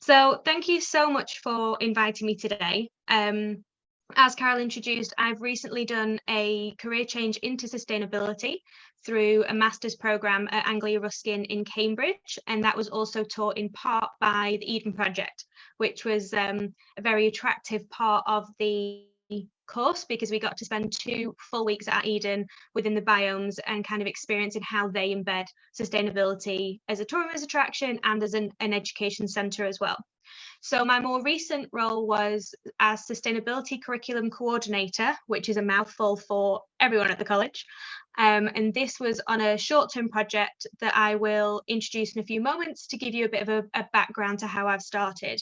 So thank you so much for inviting me today. As Carol introduced, I've recently done a career change into sustainability through a master's programme at Anglia Ruskin in Cambridge, and that was also taught in part by the Eden Project, which was a very attractive part of the course because we got to spend 2 full weeks at Eden within the biomes and kind of experiencing how they embed sustainability as a tourism attraction and as an education centre as well. So my more recent role was as Sustainability Curriculum Coordinator, which is a mouthful for everyone at the college. And this was on a short-term project that I will introduce in a few moments to give you a bit of a background to how I've started.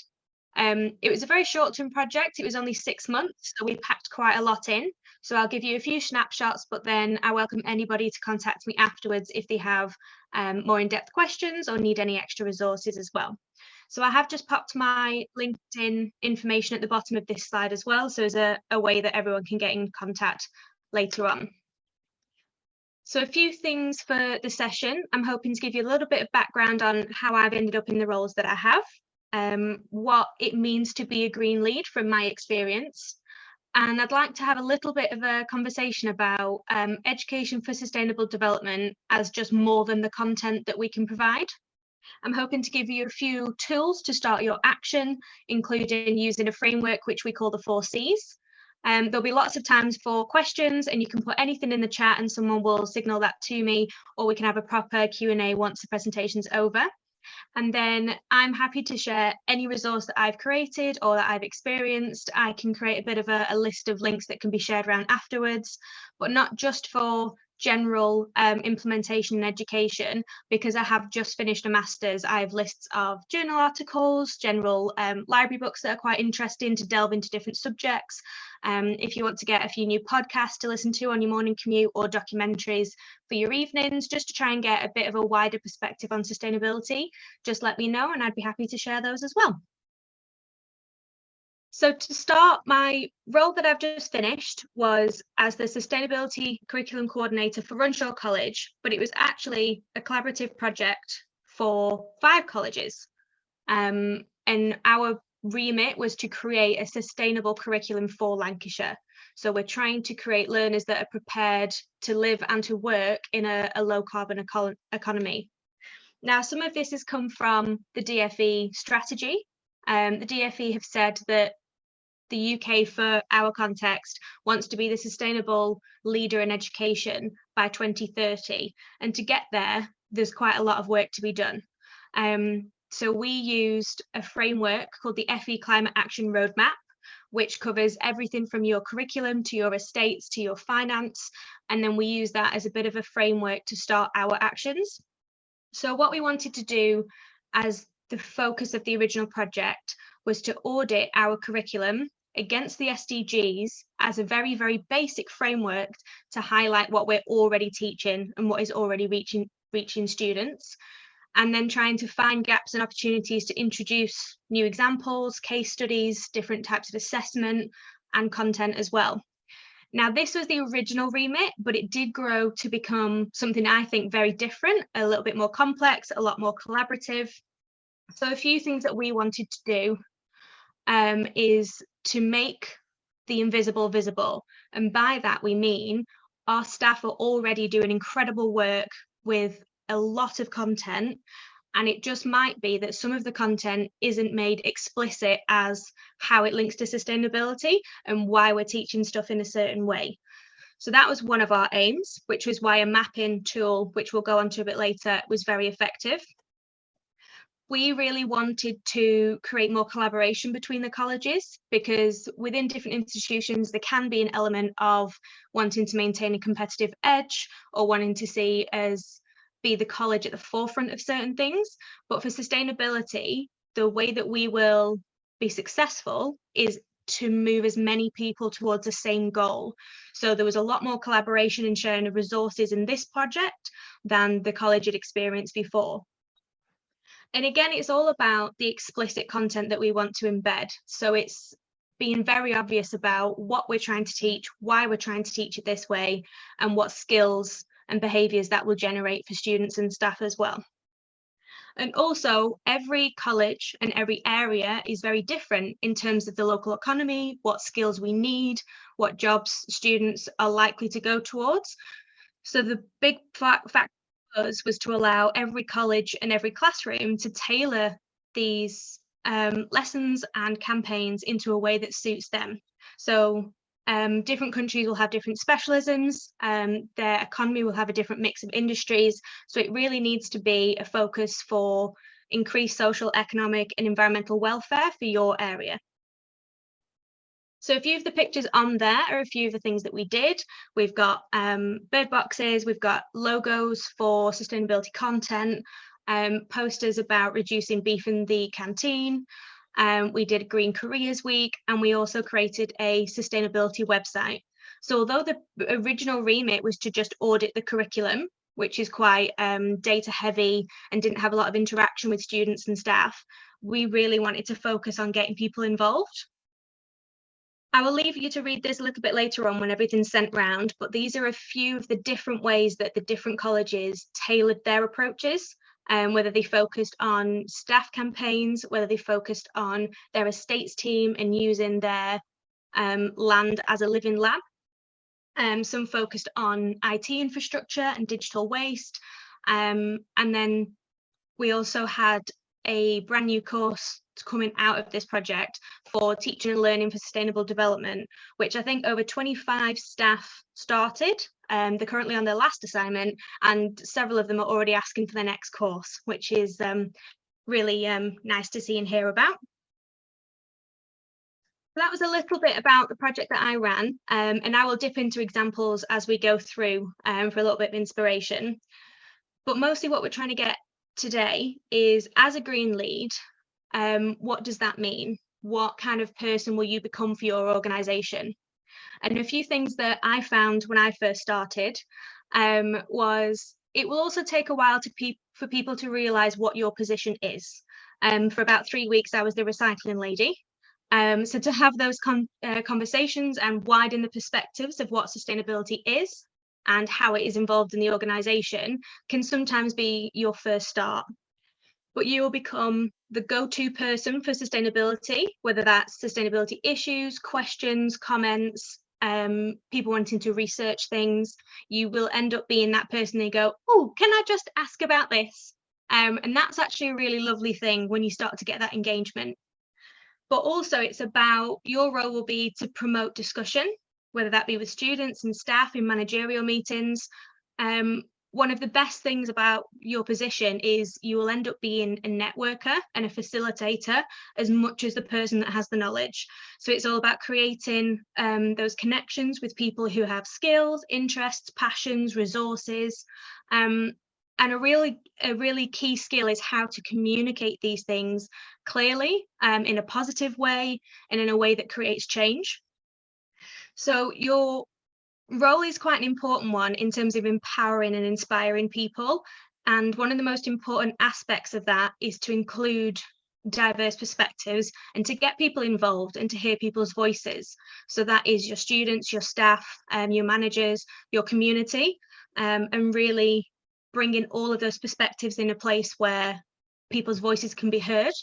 It was a very short-term project. It was only 6 months, so we packed quite a lot in. So I'll give you a few snapshots, but then I welcome anybody to contact me afterwards if they have more in-depth questions or need any extra resources as well. So I have just popped my LinkedIn information at the bottom of this slide as well, so as a way that everyone can get in contact later on. So a few things for the session. I'm hoping to give you a little bit of background on how I've ended up in the roles that I have, what it means to be a green lead from my experience. And I'd like to have a little bit of a conversation about education for sustainable development as just more than the content that we can provide. I'm hoping to give you a few tools to start your action, including using a framework which we call the 4 Cs. There'll be lots of times for questions, and you can put anything in the chat and someone will signal that to me, or we can have a proper Q&A once the presentation's over. And then I'm happy to share any resource that I've created or that I've experienced. I can create a bit of a list of links that can be shared around afterwards, but not just for general implementation and education, because I have just finished a master's. I have lists of journal articles, general library books that are quite interesting to delve into different subjects. If you want to get a few new podcasts to listen to on your morning commute or documentaries for your evenings, just to try and get a bit of a wider perspective on sustainability, just let me know and I'd be happy to share those as well. So to start, my role that I've just finished was as the Sustainability Curriculum Coordinator for Runshaw College, but it was actually a collaborative project for 5 colleges. And our remit was to create a sustainable curriculum for Lancashire. So we're trying to create learners that are prepared to live and to work in a low carbon economy. Now, some of this has come from the DFE strategy. The DFE have said that the UK, for our context, wants to be the sustainable leader in education by 2030. And to get there, there's quite a lot of work to be done. So we used a framework called the FE Climate Action Roadmap, which covers everything from your curriculum to your estates to your finance. And then we use that as a bit of a framework to start our actions. So what we wanted to do as the focus of the original project was to audit our curriculum against the SDGs as a very, very basic framework to highlight what we're already teaching and what is already reaching students, and then trying to find gaps and opportunities to introduce new examples, case studies, different types of assessment and content as well. Now, this was the original remit, but it did grow to become something I think very different, a little bit more complex, a lot more collaborative. So a few things that we wanted to do is to make the invisible visible. And by that, we mean our staff are already doing incredible work with a lot of content. And it just might be that some of the content isn't made explicit as how it links to sustainability and why we're teaching stuff in a certain way. So that was one of our aims, which was why a mapping tool, which we'll go on to a bit later, was very effective. We really wanted to create more collaboration between the colleges, because within different institutions, there can be an element of wanting to maintain a competitive edge or wanting to see as be the college at the forefront of certain things. But for sustainability, the way that we will be successful is to move as many people towards the same goal. So there was a lot more collaboration and sharing of resources in this project than the college had experienced before. And again, it's all about the explicit content that we want to embed. So it's being very obvious about what we're trying to teach, why we're trying to teach it this way, and what skills and behaviours that will generate for students and staff as well. And also every college and every area is very different in terms of the local economy, what skills we need, what jobs students are likely to go towards. So the big factor was to allow every college and every classroom to tailor these lessons and campaigns into a way that suits them. So different countries will have different specialisms, their economy will have a different mix of industries. So it really needs to be a focus for increased social, economic and environmental welfare for your area. So a few of the pictures on there are a few of the things that we did. We've got bird boxes, we've got logos for sustainability content, posters about reducing beef in the canteen. We did a Green Careers Week, and we also created a sustainability website. So although the original remit was to just audit the curriculum, which is quite data heavy and didn't have a lot of interaction with students and staff, we really wanted to focus on getting people involved. I will leave you to read this a little bit later on when everything's sent round, but these are a few of the different ways that the different colleges tailored their approaches, whether they focused on staff campaigns, whether they focused on their estates team and using their land as a living lab. Some focused on IT infrastructure and digital waste. And then we also had a brand new course coming out of this project for teaching and learning for sustainable development, which I think over 25 staff started. They're currently on their last assignment, and several of them are already asking for their next course, which is really nice to see and hear about. That was a little bit about the project that I ran, and I will dip into examples as we go through for a little bit of inspiration. But mostly what we're trying to get today is, as a green lead, what does that mean? What kind of person will you become for your organisation? And a few things that I found when I first started was it will also take a while for people to realise what your position is. For about 3 weeks, I was the recycling lady. So to have those conversations and widen the perspectives of what sustainability is and how it is involved in the organisation can sometimes be your first start. But you will become the go-to person for sustainability, whether that's sustainability issues, questions, comments, people wanting to research things. You will end up being that person they go, oh, can I just ask about this? And that's actually a really lovely thing when you start to get that engagement. But also it's about, your role will be to promote discussion, whether that be with students and staff in managerial meetings. One of the best things about your position is you will end up being a networker and a facilitator as much as the person that has the knowledge. So it's all about creating those connections with people who have skills, interests, passions, resources. And a really key skill is how to communicate these things clearly, in a positive way, and in a way that creates change. So your role is quite an important one in terms of empowering and inspiring people. And one of the most important aspects of that is to include diverse perspectives and to get people involved and to hear people's voices. So that is your students, your staff, your managers, your community, and really bringing all of those perspectives in a place where people's voices can be heard.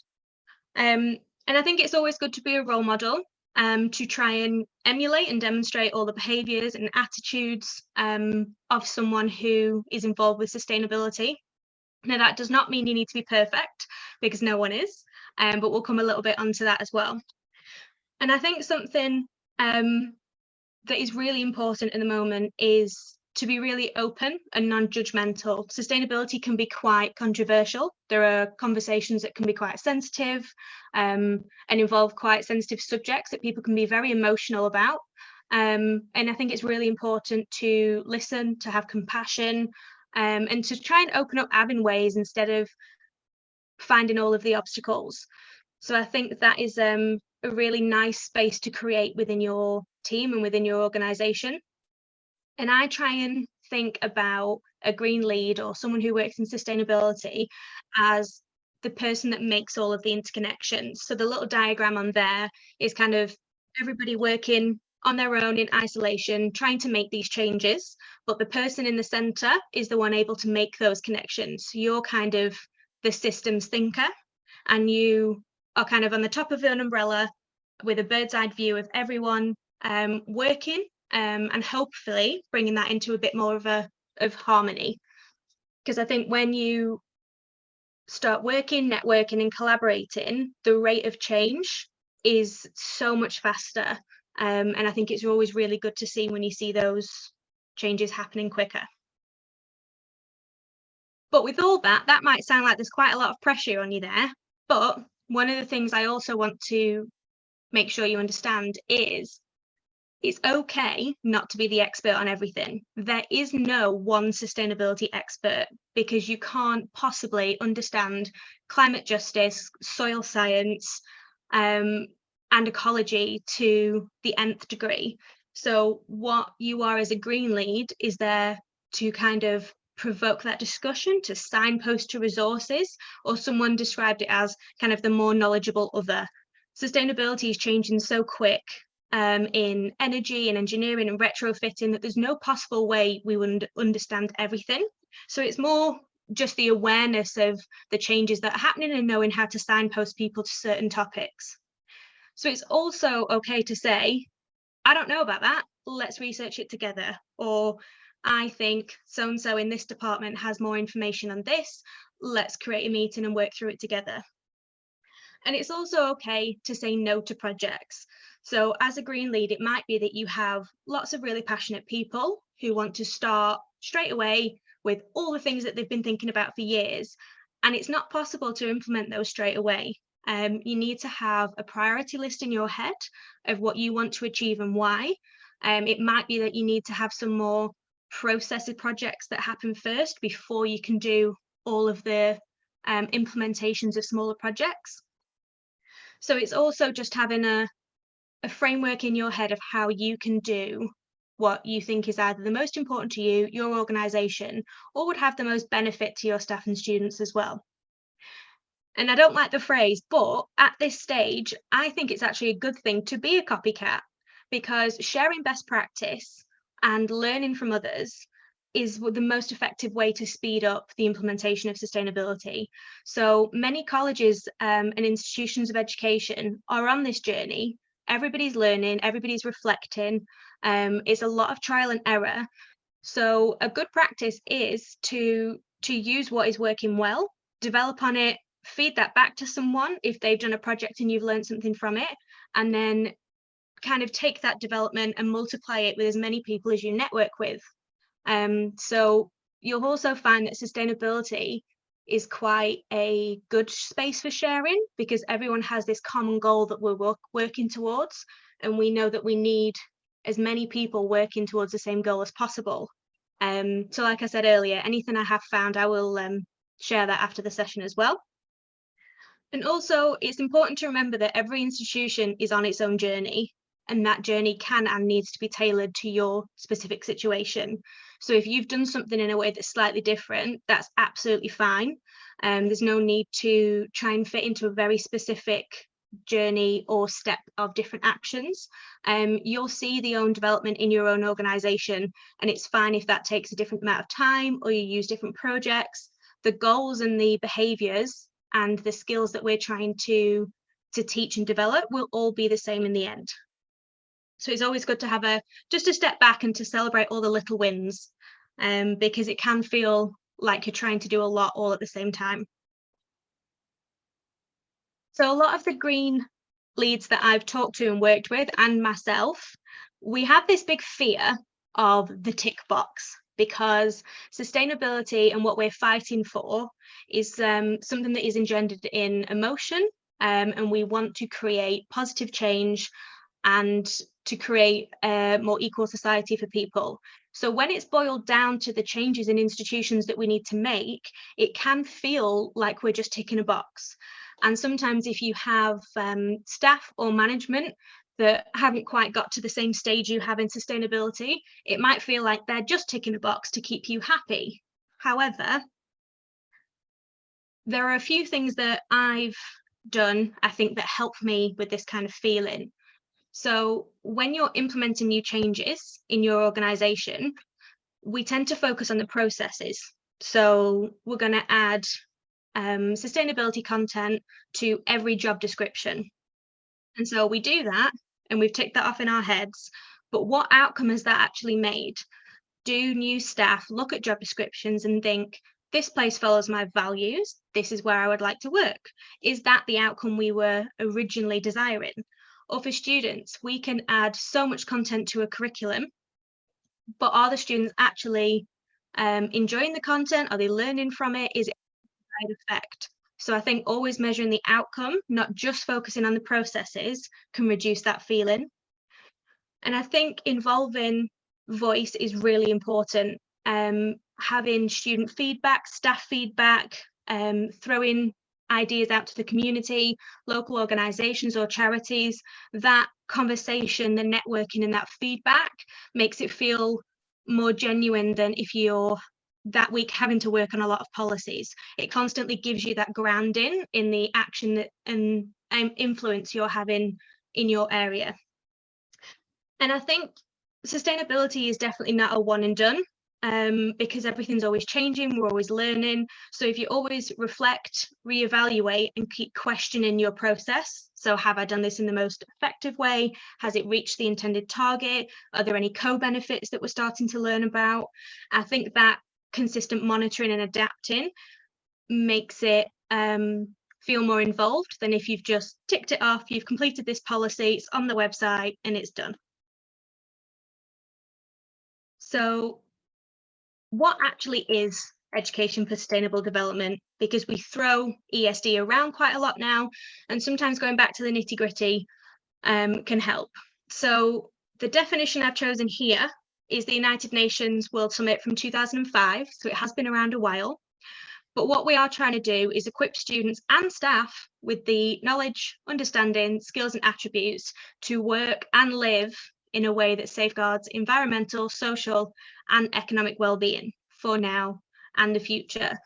And I think it's always good to be a role model, to try and emulate and demonstrate all the behaviours and attitudes of someone who is involved with sustainability. Now, that does not mean you need to be perfect, because no one is, but we'll come a little bit onto that as well. And I think something that is really important at the moment is to be really open and non-judgmental. Sustainability can be quite controversial. There are conversations that can be quite sensitive and involve quite sensitive subjects that people can be very emotional about. And I think it's really important to listen, to have compassion, and to try and open up avenues instead of finding all of the obstacles. So I think that is a really nice space to create within your team and within your organisation. And I try and think about a green lead or someone who works in sustainability as the person that makes all of the interconnections. So the little diagram on there is kind of everybody working on their own in isolation, trying to make these changes, but the person in the center is the one able to make those connections. So you're kind of the systems thinker, and you are kind of on the top of an umbrella with a bird's eye view of everyone working, and hopefully bringing that into a bit more of harmony. Because I think when you start working, networking, and collaborating, the rate of change is so much faster. And I think it's always really good to see when you see those changes happening quicker. But with all that, that might sound like there's quite a lot of pressure on you there. But one of the things I also want to make sure you understand is it's okay not to be the expert on everything. There is no one sustainability expert, because you can't possibly understand climate justice, soil science, and ecology to the nth degree. So what you are as a green lead is there to kind of provoke that discussion, to signpost to resources, or someone described it as kind of the more knowledgeable other. Sustainability is changing so quick in energy and engineering and retrofitting that there's no possible way we would understand everything. So it's more just the awareness of the changes that are happening and knowing how to signpost people to certain topics. So it's also okay to say, I don't know about that, let's research it together. Or I think so-and-so in this department has more information on this, let's create a meeting and work through it together. And it's also okay to say no to projects. So as a green lead, it might be that you have lots of really passionate people who want to start straight away with all the things that they've been thinking about for years, and it's not possible to implement those straight away. You need to have a priority list in your head of what you want to achieve and why. It might be that you need to have some more processed projects that happen first before you can do all of the implementations of smaller projects. So it's also just having a framework in your head of how you can do what you think is either the most important to you, your organisation, or would have the most benefit to your staff and students as well. And I don't like the phrase, but at this stage, I think it's actually a good thing to be a copycat, because sharing best practice and learning from others is the most effective way to speed up the implementation of sustainability. So many colleges and institutions of education are on this journey. Everybody's learning, everybody's reflecting. It's a lot of trial and error. So a good practice is to use what is working well, develop on it, feed that back to someone if they've done a project and you've learned something from it, and then kind of take that development and multiply it with as many people as you network with. So you'll also find that sustainability is quite a good space for sharing, because everyone has this common goal that we're working towards, and we know that we need as many people working towards the same goal as possible. So like I said earlier, anything I have found, I will share that after the session as well. And also, it's important to remember that every institution is on its own journey, and that journey can and needs to be tailored to your specific situation. So if you've done something in a way that's slightly different, that's absolutely fine. There's no need to try and fit into a very specific journey or step of different actions. You'll see the own development in your own organisation, and it's fine if that takes a different amount of time or you use different projects. The goals and the behaviours and the skills that we're trying to teach and develop will all be the same in the end. So it's always good to have just a step back and to celebrate all the little wins, because it can feel like you're trying to do a lot all at the same time. So a lot of the green leads that I've talked to and worked with, and myself, we have this big fear of the tick box, because sustainability and what we're fighting for is something that is engendered in emotion, and we want to create positive change and to create a more equal society for people. So when it's boiled down to the changes in institutions that we need to make, it can feel like we're just ticking a box. And sometimes if you have staff or management that haven't quite got to the same stage you have in sustainability, it might feel like they're just ticking a box to keep you happy. However, there are a few things that I've done, I think, that help me with this kind of feeling. So when you're implementing new changes in your organisation, we tend to focus on the processes. So we're going to add sustainability content to every job description. And so we do that, and we've ticked that off in our heads, but what outcome has that actually made? Do new staff look at job descriptions and think, this place follows my values, this is where I would like to work? Is that the outcome we were originally desiring? Or for students, we can add so much content to a curriculum, but are the students actually enjoying the content? Are they learning from it? Is it a side effect? So I think always measuring the outcome, not just focusing on the processes, can reduce that feeling. And I think involving voice is really important. Having student feedback, staff feedback, throwing ideas out to the community, local organisations or charities, that conversation, the networking and that feedback makes it feel more genuine than if you're that week having to work on a lot of policies. It constantly gives you that grounding in the action that, and influence you're having in your area. And I think sustainability is definitely not a one and done, because everything's always changing, we're always learning. So if you always reflect, reevaluate, and keep questioning your process. So have I done this in the most effective way? Has it reached the intended target? Are there any co-benefits that we're starting to learn about? I think that consistent monitoring and adapting makes it feel more involved than if you've just ticked it off, you've completed this policy, it's on the website, and it's done. So what actually is education for sustainable development? Because we throw ESD around quite a lot now, and sometimes going back to the nitty gritty can help. So the definition I've chosen here is the United Nations World Summit from 2005, so it has been around a while. But what we are trying to do is equip students and staff with the knowledge, understanding, skills and attributes to work and live in a way that safeguards environmental, social and economic well-being for now and the future.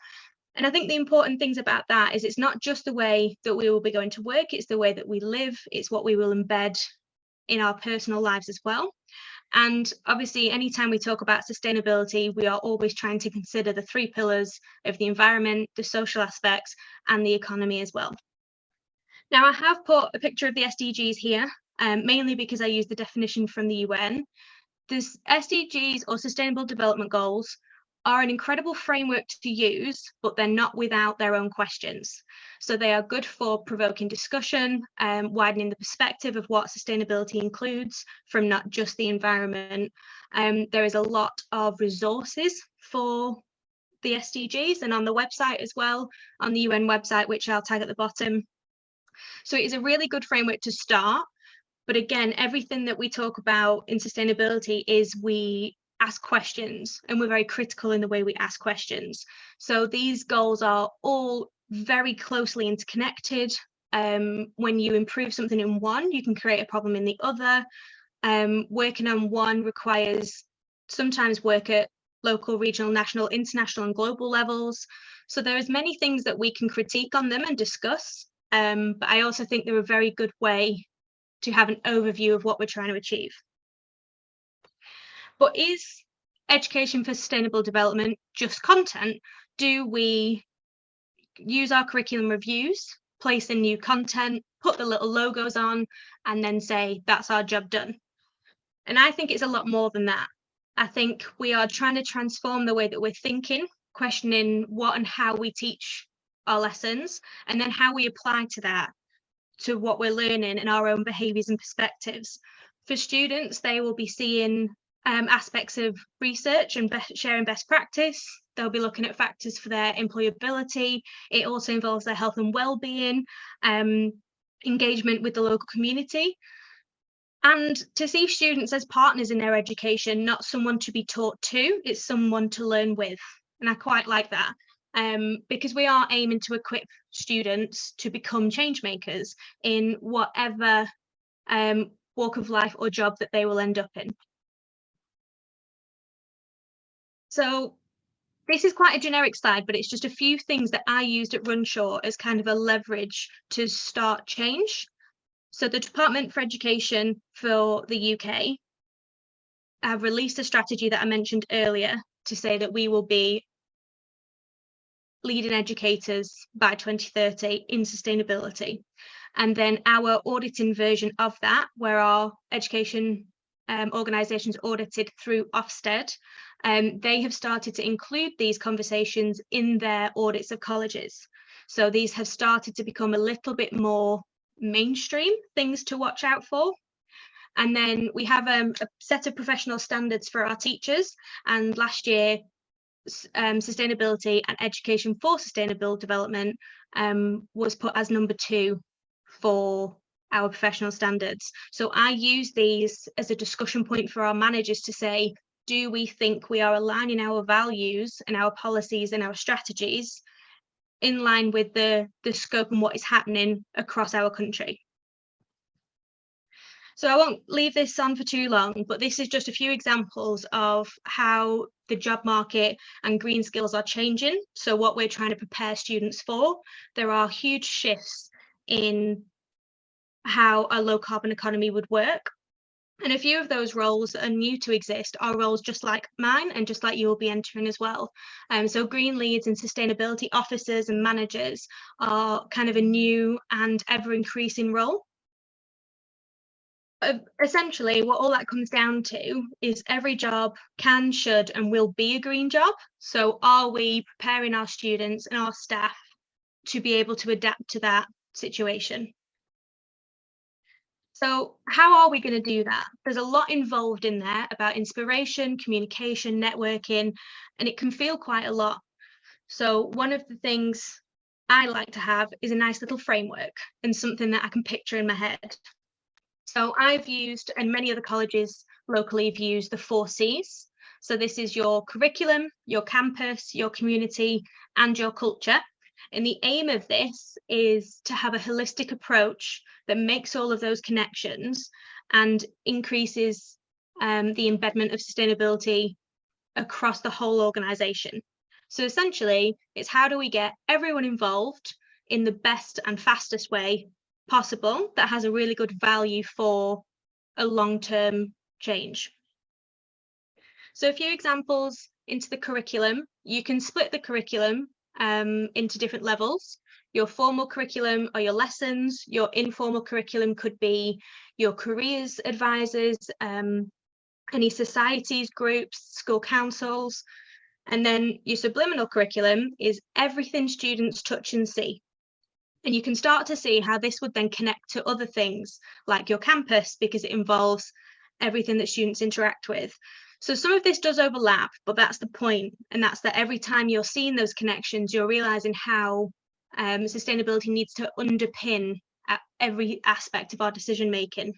And I think the important things about that is it's not just the way that we will be going to work, it's the way that we live, it's what we will embed in our personal lives as well. And obviously, anytime we talk about sustainability, we are always trying to consider the three pillars of the environment, the social aspects, and the economy as well. Now, I have put a picture of the SDGs here, mainly because I use the definition from the UN. The SDGs, or Sustainable Development Goals, are an incredible framework to use, but they're not without their own questions. So they are good for provoking discussion, widening the perspective of what sustainability includes from not just the environment. There is a lot of resources for the SDGs and on the website as well, on the UN website, which I'll tag at the bottom. So it is a really good framework to start. But again, everything that we talk about in sustainability is we ask questions, and we're very critical in the way we ask questions. So these goals are all very closely interconnected. When you improve something in one, you can create a problem in the other. Working on one requires sometimes work at local, regional, national, international and global levels. So there's many things that we can critique on them and discuss. But I also think they're a very good way to have an overview of what we're trying to achieve. But is education for sustainable development just content? Do we use our curriculum reviews, place in new content, put the little logos on, and then say, that's our job done? And I think it's a lot more than that. I think we are trying to transform the way that we're thinking, questioning what and how we teach our lessons, and then how we apply to that, to what we're learning and our own behaviours and perspectives. For students, they will be seeing aspects of research and sharing best practice. They'll be looking at factors for their employability. It also involves their health and well-being, engagement with the local community, and to see students as partners in their education, not someone to be taught to, it's someone to learn with. And I quite like that. Because we are aiming to equip students to become change makers in whatever walk of life or job that they will end up in. So this is quite a generic slide, but it's just a few things that I used at Runshaw as kind of a leverage to start change. So the Department for Education for the UK have released a strategy that I mentioned earlier to say that we will be leading educators by 2030 in sustainability. And then our auditing version of that, where our education organisations audited through Ofsted, they have started to include these conversations in their audits of colleges. So these have started to become a little bit more mainstream things to watch out for. And then we have a set of professional standards for our teachers. And last year, sustainability and education for sustainable development was put as number 2 for our professional standards. So I use these as a discussion point for our managers to say, do we think we are aligning our values and our policies and our strategies in line with the scope and what is happening across our country? So I won't leave this on for too long, but this is just a few examples of how the job market and green skills are changing. So what we're trying to prepare students for, there are huge shifts in how a low carbon economy would work. And a few of those roles that are new to exist are roles just like mine and just like you'll be entering as well. So green leads and sustainability officers and managers are kind of a new and ever increasing role. Essentially, what all that comes down to is every job can, should, and will be a green job. So are we preparing our students and our staff to be able to adapt to that situation? So how are we going to do that? There's a lot involved in there about inspiration, communication, networking, and it can feel quite a lot. So one of the things I like to have is a nice little framework and something that I can picture in my head. So I've used, and many other colleges locally have used, the 4 Cs. So this is your curriculum, your campus, your community, and your culture. And the aim of this is to have a holistic approach that makes all of those connections and increases the embedment of sustainability across the whole organisation. So essentially, it's how do we get everyone involved in the best and fastest way possible that has a really good value for a long-term change. So a few examples into the curriculum. You can split the curriculum into different levels. Your formal curriculum are your lessons. Your informal curriculum could be your careers advisors, any societies, groups, school councils. And then your subliminal curriculum is everything students touch and see. And you can start to see how this would then connect to other things like your campus, because it involves everything that students interact with. So some of this does overlap, but that's the point. And that's that every time you're seeing those connections, you're realizing how sustainability needs to underpin every aspect of our decision making.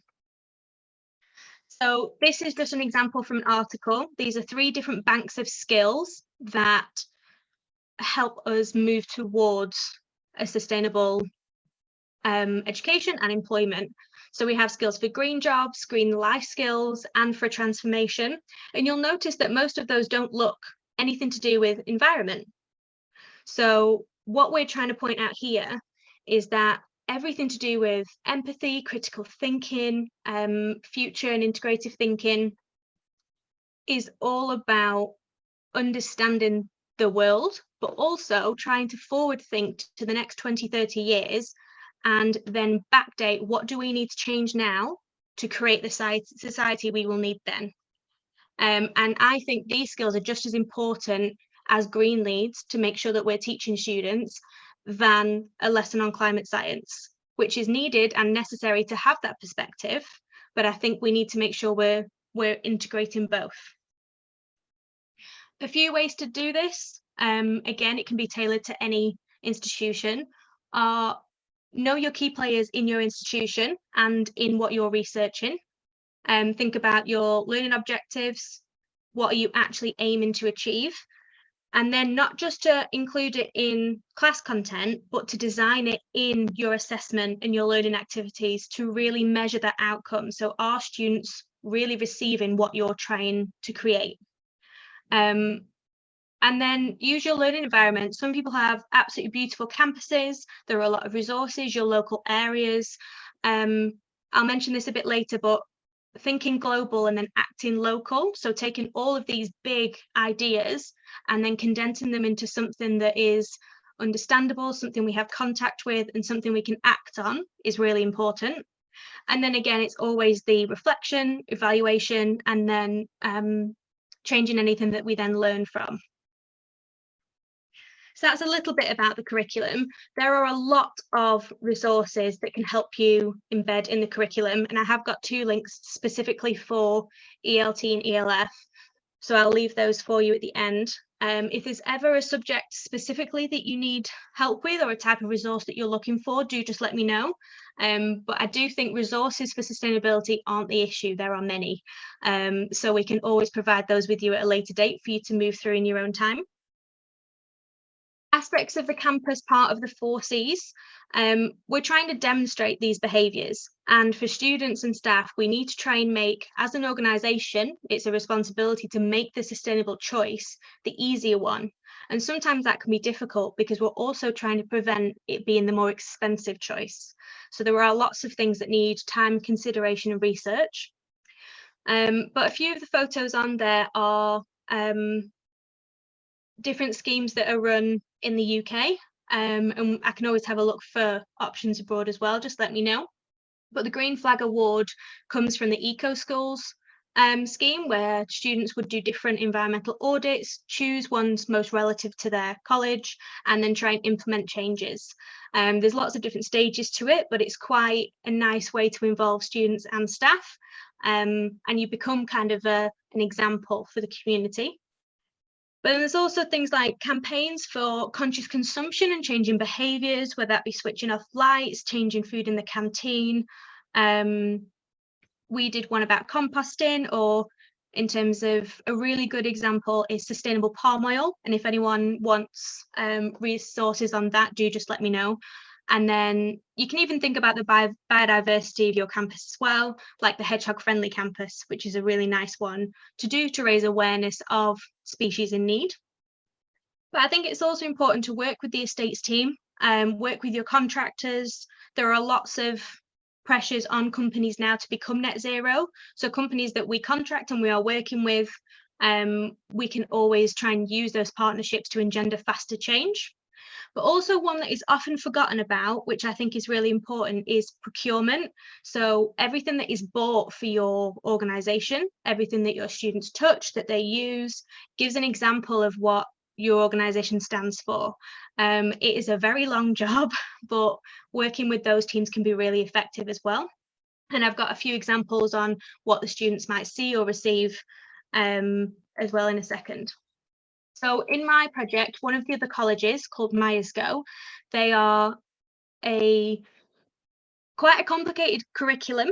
So this is just an example from an article. These are 3 different banks of skills that help us move towards a sustainable education and employment. So we have skills for green jobs, green life skills, and for transformation. And you'll notice that most of those don't look anything to do with environment. So what we're trying to point out here is that everything to do with empathy, critical thinking, future and integrative thinking is all about understanding the world, but also trying to forward think to the next 20, 30 years and then backdate what do we need to change now to create the society we will need then. And I think these skills are just as important as green leads to make sure that we're teaching students than a lesson on climate science, which is needed and necessary to have that perspective. But I think we need to make sure we're integrating both. A few ways to do this, again, it can be tailored to any institution, are know your key players in your institution and in what you're researching. Think about your learning objectives, what are you actually aiming to achieve? And then not just to include it in class content, but to design it in your assessment and your learning activities to really measure that outcome. So are students really receiving what you're trying to create? And then use your learning environment. Some people have absolutely beautiful campuses. There are a lot of resources, your local areas. I'll mention this a bit later, but thinking global and then acting local. So taking all of these big ideas and then condensing them into something that is understandable, something we have contact with, and something we can act on is really important. And then again, it's always the reflection, evaluation, and then changing anything that we then learn from. So that's a little bit about the curriculum. There are a lot of resources that can help you embed in the curriculum, and I have got 2 links specifically for ELT and ELF, so I'll leave those for you at the end. If there's ever a subject specifically that you need help with or a type of resource that you're looking for, do just let me know. But I do think resources for sustainability aren't the issue. There are many. So we can always provide those with you at a later date for you to move through in your own time. Aspects of the campus part of the 4 Cs, we're trying to demonstrate these behaviours, and for students and staff we need to try and make, as an organisation, it's a responsibility to make the sustainable choice the easier one, and sometimes that can be difficult because we're also trying to prevent it being the more expensive choice. So there are lots of things that need time, consideration and research, but a few of the photos on there are different schemes that are run in the UK, and I can always have a look for options abroad as well, just let me know. But the Green Flag Award comes from the Eco Schools scheme, where students would do different environmental audits, choose ones most relative to their college, and then try and implement changes. There's lots of different stages to it, but it's quite a nice way to involve students and staff, and you become kind of an example for the community. But there's also things like campaigns for conscious consumption and changing behaviours, whether that be switching off lights, changing food in the canteen. We did one about composting, or in terms of a really good example is sustainable palm oil. And if anyone wants resources on that, do just let me know. And then you can even think about the biodiversity of your campus as well, like the hedgehog friendly campus, which is a really nice one to do to raise awareness of species in need. But I think it's also important to work with the estates team, work with your contractors. There are lots of pressures on companies now to become net zero. So companies that we contract and we are working with, we can always try and use those partnerships to engender faster change. But also one that is often forgotten about, which I think is really important, is procurement. So everything that is bought for your organisation, everything that your students touch, that they use, gives an example of what your organisation stands for. It is a very long job, but working with those teams can be really effective as well. And I've got a few examples on what the students might see or receive as well in a second. So in my project, one of the other colleges called Myers Go, they are quite a complicated curriculum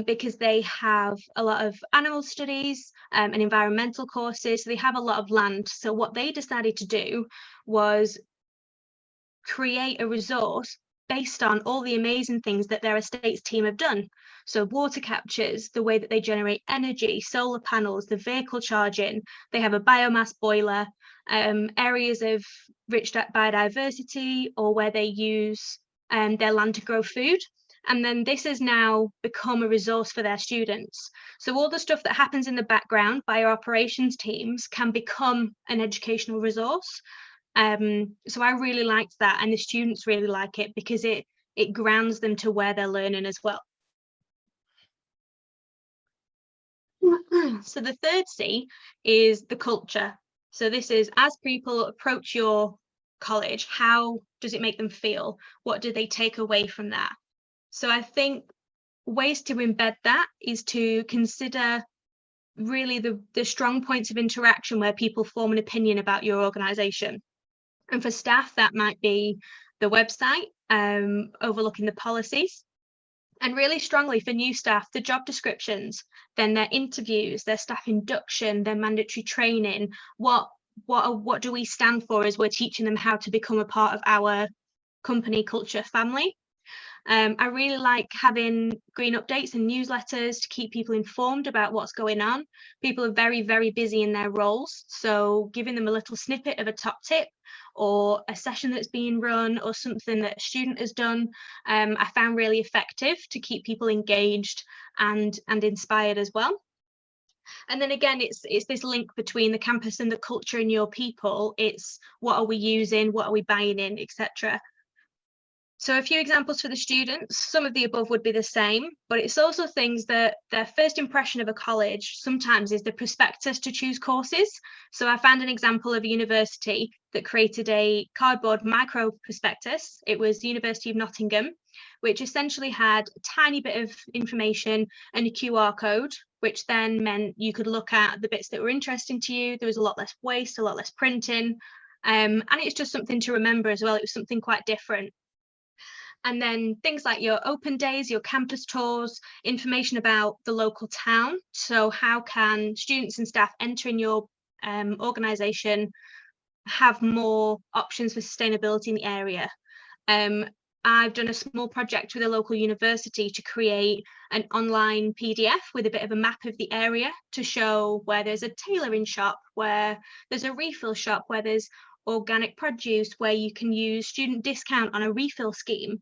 because they have a lot of animal studies and environmental courses. So they have a lot of land. So what they decided to do was create a resource based on all the amazing things that their estates team have done. So water captures, the way that they generate energy, solar panels, the vehicle charging, they have a biomass boiler, areas of rich biodiversity, or where they use their land to grow food. And then this has now become a resource for their students. So all the stuff that happens in the background by our operations teams can become an educational resource. So I really liked that, and the students really like it because it grounds them to where they're learning as well. So the 3rd C is the culture. So this is, as people approach your college, how does it make them feel? What do they take away from that? So I think ways to embed that is to consider really the strong points of interaction where people form an opinion about your organisation. And for staff, that might be the website, overlooking the policies. And really strongly for new staff, the job descriptions, then their interviews, their staff induction, their mandatory training. What do we stand for as we're teaching them how to become a part of our company culture family? I really like having green updates and newsletters to keep people informed about what's going on. People are very, very busy in their roles, so giving them a little snippet of a top tip or a session that's being run or something that a student has done, I found really effective to keep people engaged and inspired as well. And then again, it's this link between the campus and the culture and your people. It's what are we using, what are we buying in, etc. So a few examples for the students, some of the above would be the same, but it's also things that their first impression of a college sometimes is the prospectus to choose courses. So I found an example of a university that created a cardboard micro prospectus. It was the University of Nottingham, which essentially had a tiny bit of information and a QR code, which then meant you could look at the bits that were interesting to you. There was a lot less waste, a lot less printing. And it's just something to remember as well. It was something quite different. And then things like your open days, your campus tours, information about the local town. So how can students and staff entering your organisation have more options for sustainability in the area? I've done a small project with a local university to create an online PDF with a bit of a map of the area to show where there's a tailoring shop, where there's a refill shop, where there's organic produce, where you can use student discount on a refill scheme.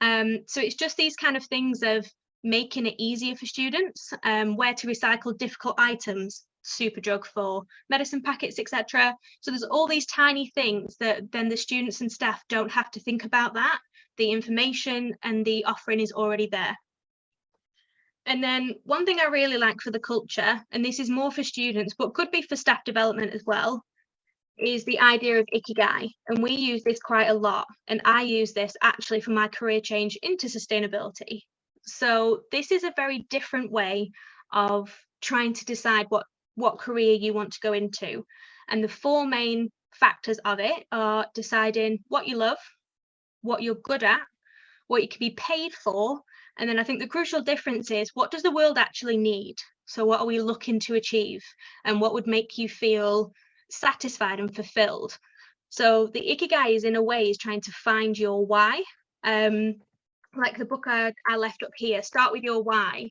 So it's just these kind of things of making it easier for students, where to recycle difficult items, Superdrug for medicine packets, etc. So there's all these tiny things that then the students and staff don't have to think about that. The information and the offering is already there. And then one thing I really like for the culture, and this is more for students, but could be for staff development as well, is the idea of ikigai. And we use this quite a lot. And I use this actually for my career change into sustainability. So this is a very different way of trying to decide what career you want to go into. And the four main factors of it are deciding what you love, what you're good at, what you can be paid for. And then I think the crucial difference is, what does the world actually need? So what are we looking to achieve? And what would make you feel satisfied and fulfilled? So the ikigai is in a way is trying to find your why. Like the book I left up here, Start With Your Why,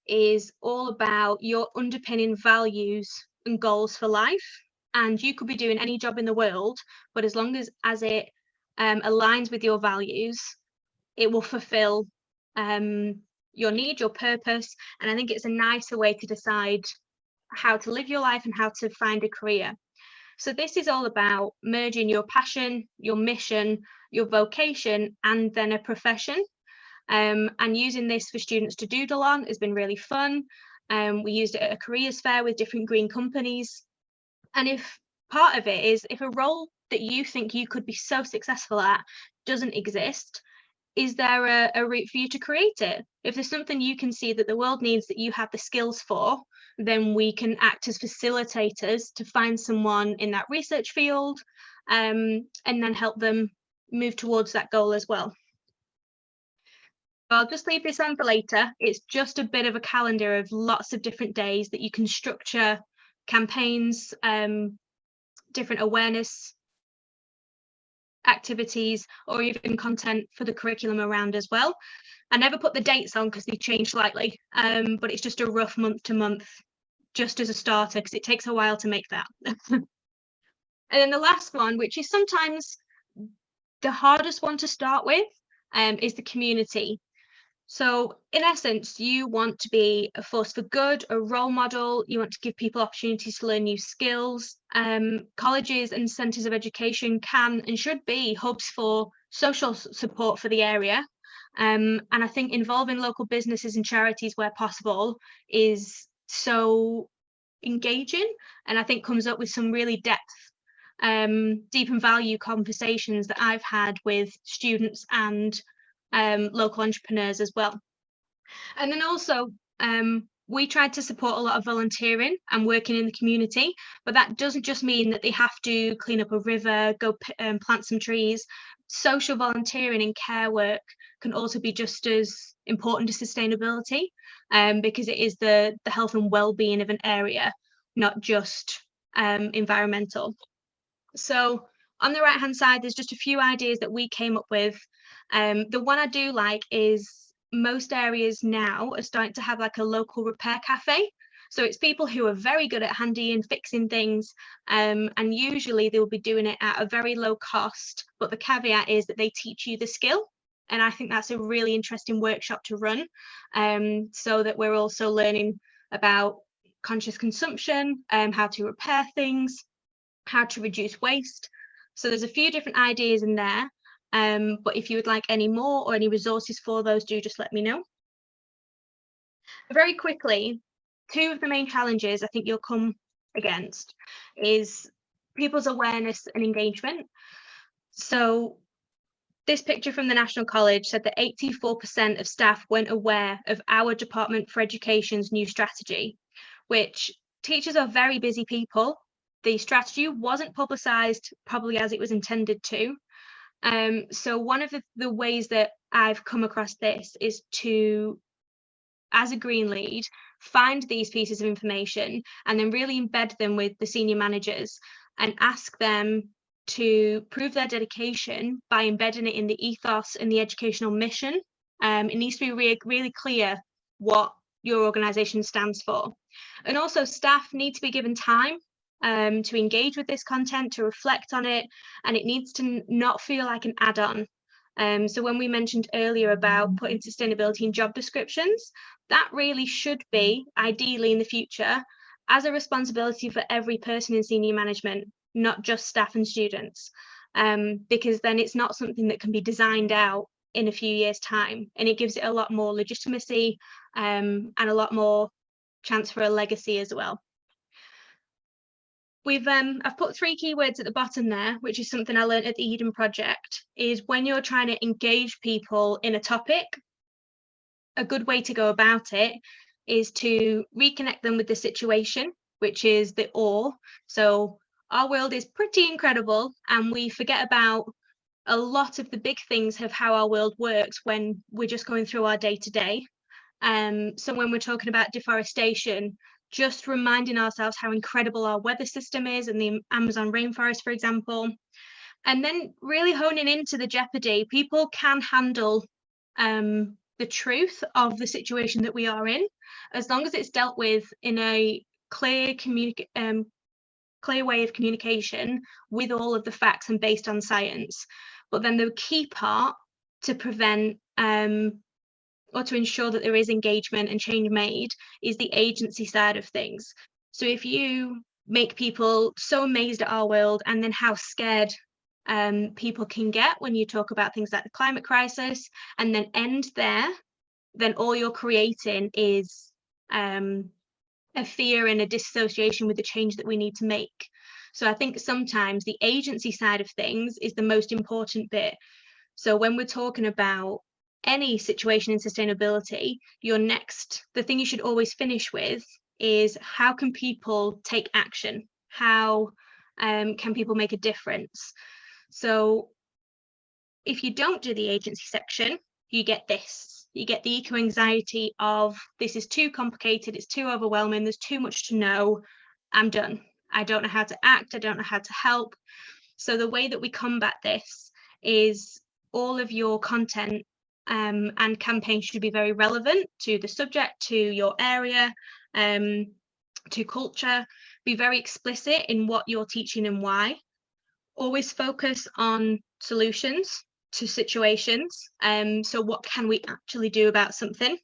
is all about your underpinning values and goals for life. And you could be doing any job in the world, but as long as it aligns with your values, it will fulfill your need, your purpose. And I think it's a nicer way to decide how to live your life and how to find a career. So this is all about merging your passion, your mission, your vocation, and then a profession. And using this for students to doodle on has been really fun. We used it at a careers fair with different green companies. And if part of it is, if a role that you think you could be so successful at doesn't exist, is there a route for you to create it? If there's something you can see that the world needs that you have the skills for, then we can act as facilitators to find someone in that research field, and then help them move towards that goal as well. I'll just leave this on for later. It's just a bit of a calendar of lots of different days that you can structure campaigns, different awareness activities, or even content for the curriculum around as well. I never put the dates on because they change slightly, but it's just a rough month to month, just as a starter, because it takes a while to make that. And then the last one, which is sometimes the hardest one to start with, is the community. So in essence, you want to be a force for good, a role model. You want to give people opportunities to learn new skills. Colleges and centres of education can and should be hubs for social support for the area. And I think involving local businesses and charities where possible is so engaging, and I think comes up with some really deep and value conversations that I've had with students and local entrepreneurs as well. And then also we tried to support a lot of volunteering and working in the community, but that doesn't just mean that they have to clean up a river, go plant some trees. Social volunteering and care work can also be just as important to sustainability, because it is the health and well-being of an area, not just environmental. So on the right hand side, there's just a few ideas that we came up with. The one I do like is most areas now are starting to have like a local repair cafe. So it's people who are very good at handy and fixing things, and usually they will be doing it at a very low cost, but the caveat is that they teach you the skill. And I think that's a really interesting workshop to run, so that we're also learning about conscious consumption, how to repair things, how to reduce waste. So there's a few different ideas in there, but if you would like any more or any resources for those, do just let me know. Very quickly, two of the main challenges I think you'll come against is people's awareness and engagement. So this picture from the National College said that 84% of staff weren't aware of our Department for Education's new strategy, which teachers are very busy people. The strategy wasn't publicised probably as it was intended to. So one of the ways that I've come across this is to, as a green lead, find these pieces of information and then really embed them with the senior managers and ask them to prove their dedication by embedding it in the ethos and the educational mission. It needs to be really clear what your organisation stands for. And also staff need to be given time to engage with this content, to reflect on it, and it needs to not feel like an add-on. So when we mentioned earlier about putting sustainability in job descriptions, that really should be, ideally in the future, as a responsibility for every person in senior management, not just staff and students, because then it's not something that can be designed out in a few years' time, and it gives it a lot more legitimacy and a lot more chance for a legacy as well. I've put 3 keywords at the bottom there, which is something I learned at the Eden Project, is when you're trying to engage people in a topic, a good way to go about it is to reconnect them with the situation, which is the awe. So our world is pretty incredible, and we forget about a lot of the big things of how our world works when we're just going through our day-to-day. So when we're talking about deforestation, just reminding ourselves how incredible our weather system is and the Amazon rainforest, for example, and then really honing into the jeopardy. People can handle the truth of the situation that we are in, as long as it's dealt with in a clear way of communication with all of the facts and based on science. But then the key part to prevent or to ensure that there is engagement and change made is the agency side of things. So if you make people so amazed at our world and then how scared people can get when you talk about things like the climate crisis and then end there, then all you're creating is a fear and a disassociation with the change that we need to make. So I think sometimes the agency side of things is the most important bit. So when we're talking about any situation in sustainability, the thing you should always finish with is how can people take action? How can people make a difference? So if you don't do the agency section, you get this. You get the eco-anxiety of this is too complicated, it's too overwhelming, there's too much to know, I'm done. I don't know how to act, I don't know how to help. So the way that we combat this is all of your content and campaigns should be very relevant to the subject, to your area, to culture. Be very explicit in what you're teaching and why. Always focus on solutions to situations. So what can we actually do about something?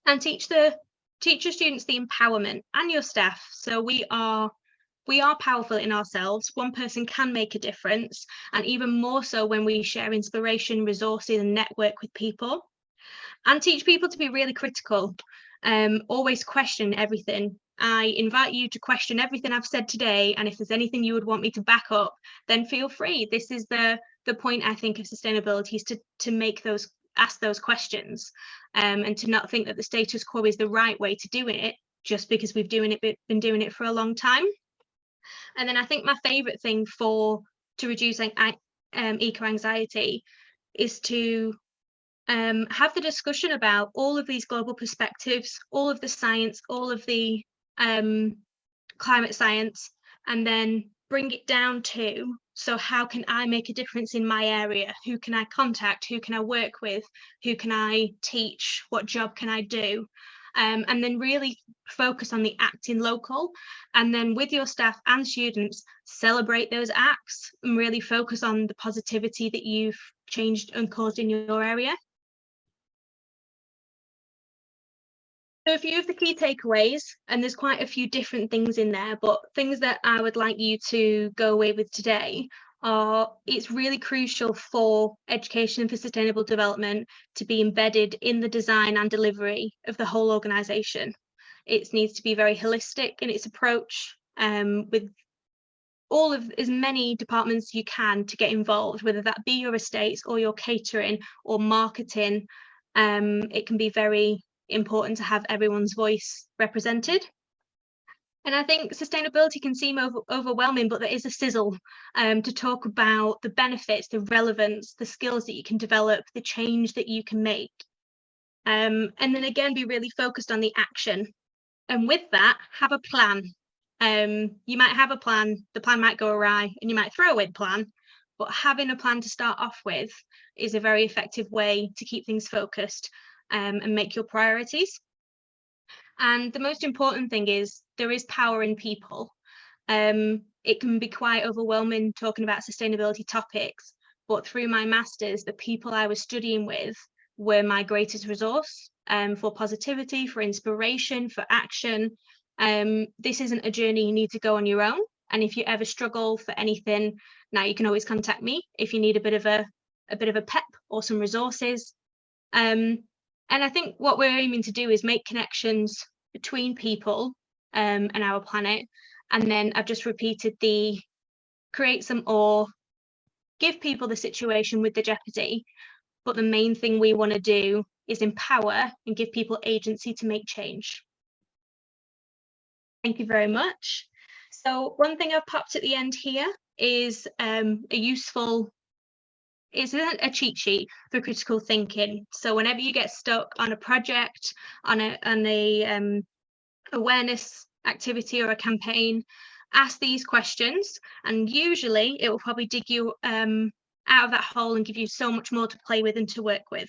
And teach your students the empowerment and your staff. So we are powerful in ourselves. One person can make a difference, and even more so when we share inspiration, resources, and network with people. And teach people to be really critical. Always question everything. I invite you to question everything I've said today, and if there's anything you would want me to back up, then feel free. This is the point, I think, of sustainability, is to ask those questions, and to not think that the status quo is the right way to do it just because we've been doing it for a long time. And then I think my favorite thing to reduce eco-anxiety is to have the discussion about all of these global perspectives, all of the science, all of the climate science, and then bring it down to, so how can I make a difference in my area? Who can I contact? Who can I work with? Who can I teach? What job can I do? and then really focus on the act in local. And then with your staff and students, celebrate those acts and really focus on the positivity that you've changed and caused in your area. So a few of the key takeaways, and there's quite a few different things in there, but things that I would like you to go away with today are it's really crucial for education and for sustainable development to be embedded in the design and delivery of the whole organisation. It needs to be very holistic in its approach, with all of as many departments you can to get involved, whether that be your estates or your catering or marketing. It can be very important to have everyone's voice represented. And I think sustainability can seem overwhelming, but there is a sizzle to talk about the benefits, the relevance, the skills that you can develop, the change that you can make. And then again, be really focused on the action. And with that, have a plan. You might have a plan, the plan might go awry, and you might throw away the plan, but having a plan to start off with is a very effective way to keep things focused and make your priorities. And the most important thing is there is power in people. It can be quite overwhelming talking about sustainability topics, but through my master's, the people I was studying with were my greatest resource for positivity, for inspiration, for action. This isn't a journey you need to go on your own. And if you ever struggle for anything, now you can always contact me if you need a bit of a pep or some resources. And I think what we're aiming to do is make connections between people and our planet. And then I've just repeated the create some awe, give people the situation with the jeopardy. But the main thing we want to do is empower and give people agency to make change. Thank you very much. So one thing I've popped at the end here is it's a cheat sheet for critical thinking. So whenever you get stuck on a project, on a awareness activity or a campaign, ask these questions, and usually it will probably dig you out of that hole and give you so much more to play with and to work with.